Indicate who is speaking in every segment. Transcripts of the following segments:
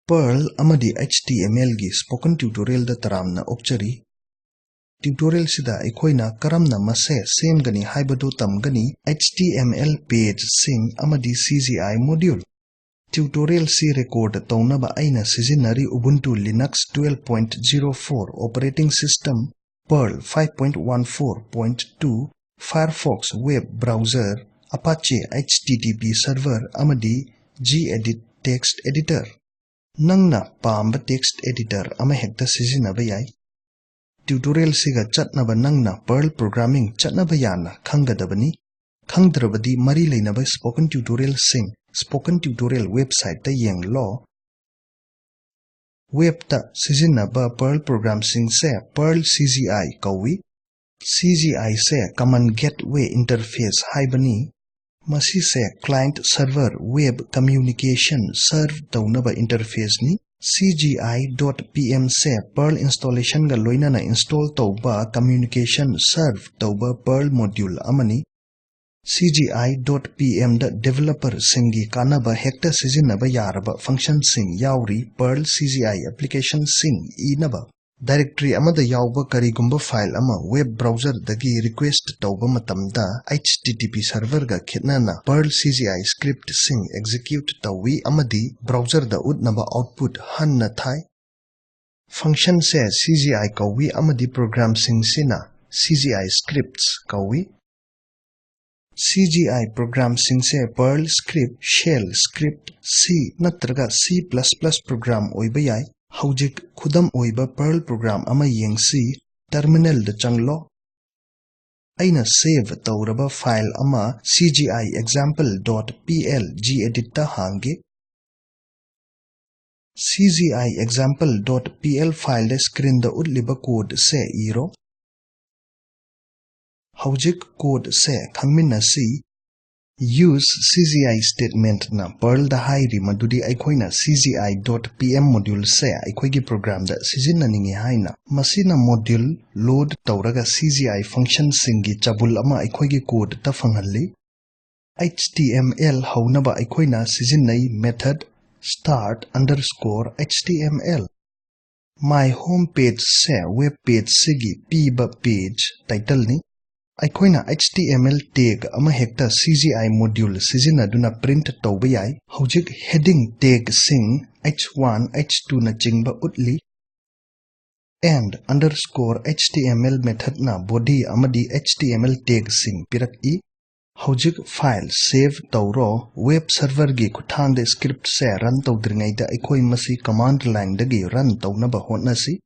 Speaker 1: Perl amadi HTML gi spoken tutorial da taramna okchari. Tutorial sida aikoina karamna mase semgani haibadu tamgani HTML page sing amadi CGI module. Tutorial si record taunaba aina sizinari Ubuntu Linux 12.04 operating system, Perl 5.14.2, Firefox web browser, Apache HTTP server amadi gedit text editor. Nangna paamba text editor ama hekta sizinaba yai. Tutorial siga chatnaba nangna Perl programming chatnaba yana khangadabani. Khangdrabadi mari leinaba spoken tutorial sing spoken tutorial website ta yeng lo. Web ta sizinaba Perl program sing se Perl CGI kawi. CGI se command gateway interface haibani. Masi se client server web communication serve taunaba interface ni. CGI.pm se Perl installation ga loinana install tauba communication serve tauba Perl module amani. CGI.pm da developer singi kanaba hekta sizinaba yaraba function sing yauri Perl CGI application sing inaba. Directory amada yauba karigumba file ama web browser dagi request tauba matamda HTTP server ga khitnana Perl CGI script sing execute tawi amadi browser da udnaba output hanna thai. Function se CGI kawi amadi program sing sina CGI scripts kawi. CGI program sing se Perl script, shell script, C natraga C++ program oiba yai. Haujik khudam oiba Perl program ama yengsi terminal da changlo. Aina save tauraba file ama CGI example.pl gedit ta hange. CGI example.pl file da screen da udliba code se iro. Haujik code se khangminna si use CGI statement na Perl da hairi madudi aikoina CGI.pm module se aikoigi program da sizinnaningi haina masina module load tauraga CGI function singi chabul ama aikoigi code ta fanghalli. HTML haunaba aikoina sizinnai method start underscore HTML. My home page se web page sigi piba page title ni. Aikoina HTML tag ama hekta CGI module sizinaduna print tauba yai. Haujik heading tag sing h1 h2 na jingba utli. And underscore HTML method na body amadi HTML tag sing pirak I. Haujik file save tauro web server gi kuthang de script se run taudringai da aikoi masi command line dagi run taunaba hotnasi.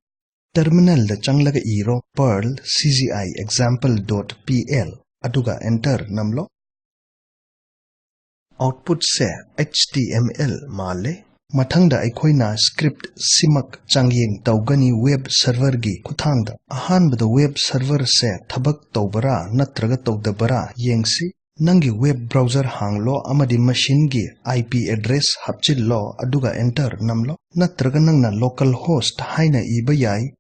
Speaker 1: Terminal da changlaga iro Perl CGI example.pl aduga enter namlo. Output se HTML male. Mathangda aikoina script simak changyeng taugani web server gi kuthangda ahanbada web server se thabak taubara natraga taudabara yengsi. Nangi web browser hanglo amadi machine gi IP address hapchillo aduga enter namlo. Natraga nangna localhost haina iba yai.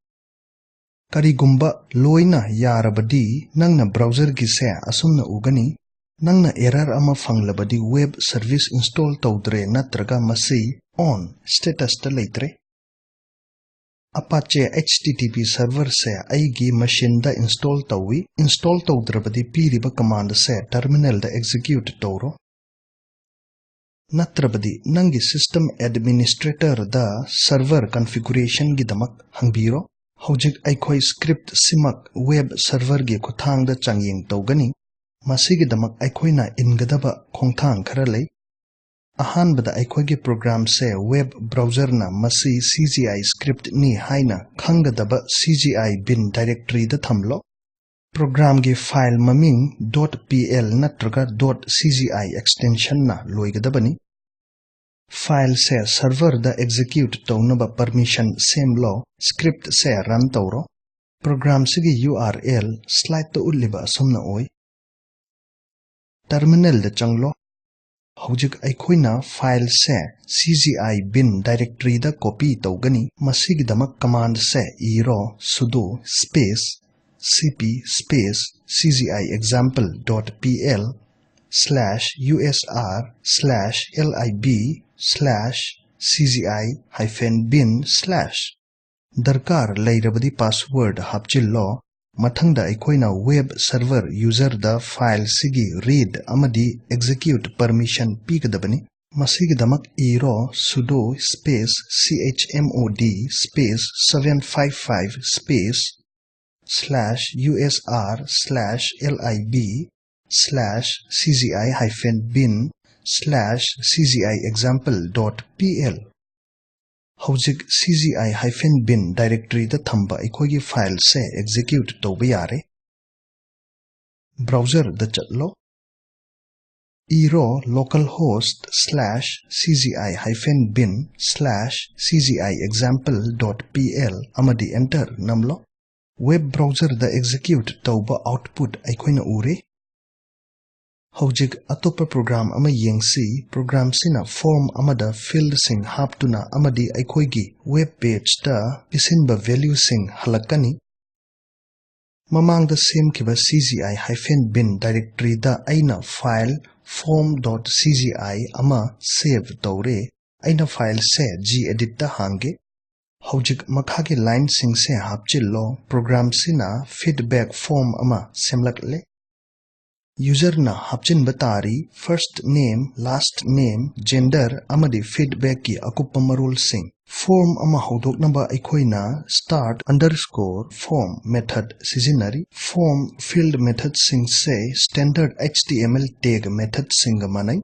Speaker 1: Karigumba loina yarabadi nangna browser gi se asumna ugani nangna error ama fanglabadi web service install taudre natraga masi on status ta leitre. Apache HTTP server se aigi machine da install taudrabadi piriba command se terminal da execute tauro. Natrabadi nangi system administrator da server configuration gi damak hangbiro. Haujik aikoi script simak web server gi kuthang da changyeng taugani. Masigi damak aikoina ingadaba khongthang kharalei. Ahanbada aikoigi program se web browser na masi CGI script ni haina khangadaba CGI bin directory da thamlo. Program gi file maming .pl natraga .cgi extension na loigadabani. File se server da execute taunaba permission same law script se run tauro. Program sigi URL slide to uliba asumna oi. Terminal da changlo. Haujik aikoina file se CGI bin directory da copy taugani masigi damak command se iro sudo space cp space CGI example.pl/usr/lib/. cgi-bin / darkar lairabadi password hapchillo mathangda aikoina web server user da file sigi read amadi execute permission pigadabani masigidamak iro sudo space chmod space 755 space /usr/lib/cgi-bin /cgi-example.pl Hojik cgi-bin directory da thamba aikoigi file se execute tawba yare browser da chatlo iro localhost /cgi-bin /cgi-example.pl amadi enter namlo web browser da execute tawba output aikoina ure Hojik atopa program ama yengsi program sina form amada field sing haptuna amadi aikoigi web page da pisinba value sing halakani mamang da semkiba cgi-bin directory da aina file form.cgi ama save tawre aina file se gedit da hange Hojik makhagi line sing se hapchillo program sina feedback form ama semlakle User na hapchin batari first name, last name, gender amadi feedback ki akupa marul sing. Form ama hodok namba aikoina start underscore form method sizinari. Form field method sing say standard HTML tag method sing manai.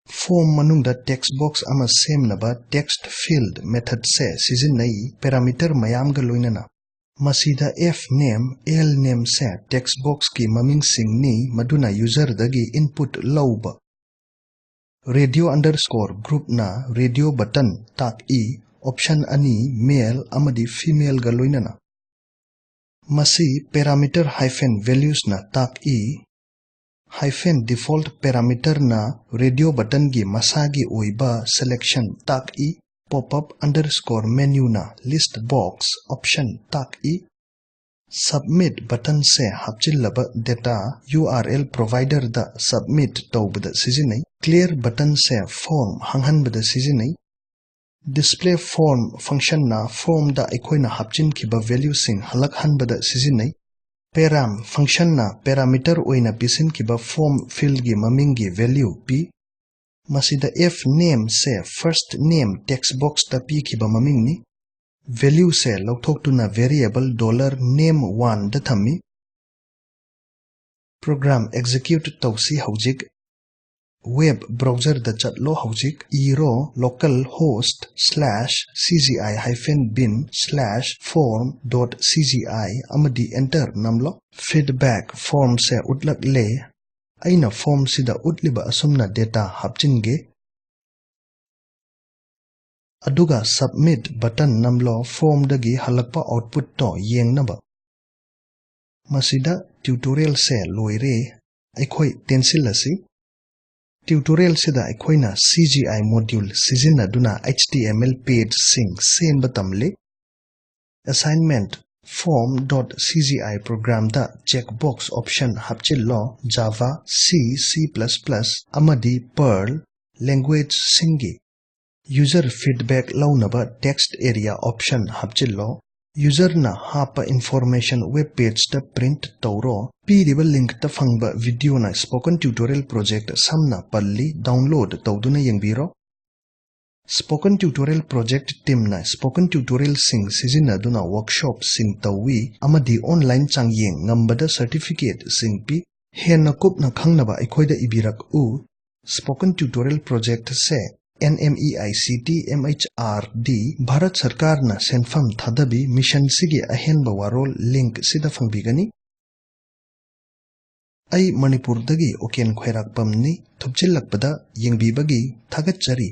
Speaker 1: Form manungda text box ama same naba text field method se sizinai parameter mayam ga loinana. Masida f name l name se text box ki maming sing ni maduna user dagi input lauba radio underscore group na radio button tak e option ani male amadi female ga loinana masi parameter hyphen values na tak e hyphen default parameter na radio button gi masagi oiba selection tak e pop-up underscore menu na list box option tak e submit button se hapchillaba data URL provider da submit tawbada sizinai clear button se form hanghanbada sizinai display form function na form da aikoina hapchin kiba value sing halak hanbada sizinai param function na parameter oina pisin kiba form field gi maming gi value p Masida f name se first name text box ta pi kiba maming ni value se lauthok tuna variable $name1 da thammi program execute tawsi hojik web browser da chatlo hojik iro localhost /cgi-bin /form.cgi amadi enter namlo feedback form se utlak le aina form sida utliba asumna data hapchinge aduga submit button namlo form dagi halakpa output to yengnaba masida tutorial se loire aikhoi tensilasi tutorial sida aikoina CGI module sizinaduna HTML page sing semba tamle assignment form.cgi program da checkbox option hapchillo Java C amadi Perl language singi user feedback launaba text area option hapchillo user na hapa information web page da print tawro piriba link ta fangba video na spoken tutorial project samna palli download tawduna yengbiro Spoken Tutorial Project Team na Spoken Tutorial sing sizinaduna workshop sing tawi amadi online changyeng ngambada certificate sing pi henna kupna khangnaba aikoida ibirak u Spoken Tutorial Project se NMEICT MHRD Bharat Sarkar na senfam thadabi mission sigi ahenba warol link sida fangbigani ai Manipur dagi oken khairak pamni thupchilakpada yengbibagi thagatchari